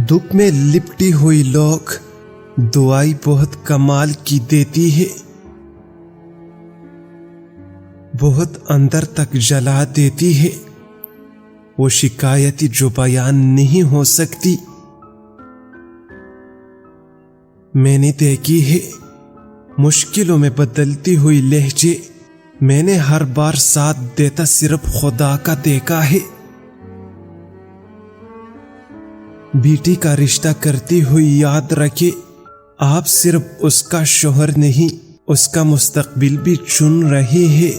دکھ میں لپٹی ہوئی لوگ دعائی بہت کمال کی دیتی ہے، بہت اندر تک جلا دیتی ہے، وہ شکایتی جو بیان نہیں ہو سکتی۔ میں نے دیکھی ہے مشکلوں میں بدلتی ہوئی لہجے، میں نے ہر بار ساتھ دیتا صرف خدا کا دیکھا ہے۔ بیٹی کا رشتہ کرتی ہوئی یاد رکھے، آپ صرف اس کا شوہر نہیں، اس کا مستقبل بھی چن رہی ہے۔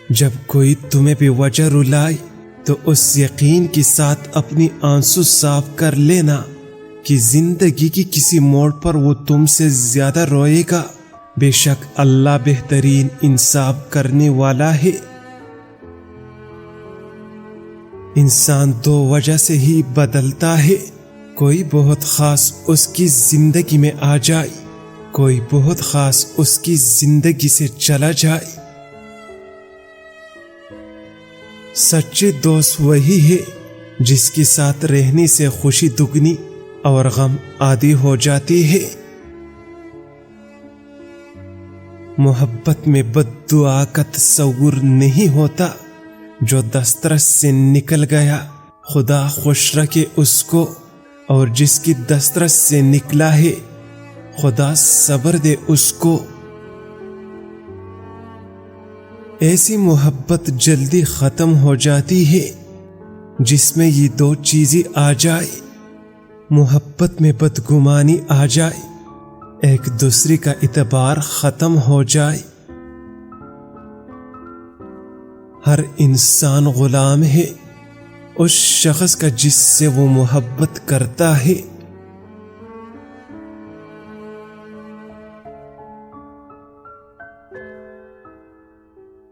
جب کوئی تمہیں بے وجہ رلائے تو اس یقین کے ساتھ اپنی آنسو صاف کر لینا کہ زندگی کی کسی موڑ پر وہ تم سے زیادہ روئے گا۔ بے شک اللہ بہترین انصاف کرنے والا ہے۔ انسان دو وجہ سے ہی بدلتا ہے، کوئی بہت خاص اس کی زندگی میں آ جائے، کوئی بہت خاص اس کی زندگی سے چلا جائے۔ سچے دوست وہی ہے جس کے ساتھ رہنے سے خوشی دگنی اور غم عادی ہو جاتی ہے۔ محبت میں بد دعا کا تصور نہیں ہوتا، جو دسترس سے نکل گیا خدا خوش رکھے اس کو، اور جس کی دسترس سے نکلا ہے خدا صبر دے اس کو۔ ایسی محبت جلدی ختم ہو جاتی ہے جس میں یہ دو چیزیں آ جائے، محبت میں بدگمانی آ جائے، ایک دوسرے کا اعتبار ختم ہو جائے۔ ہر انسان غلام ہے اس شخص کا جس سے وہ محبت کرتا ہے۔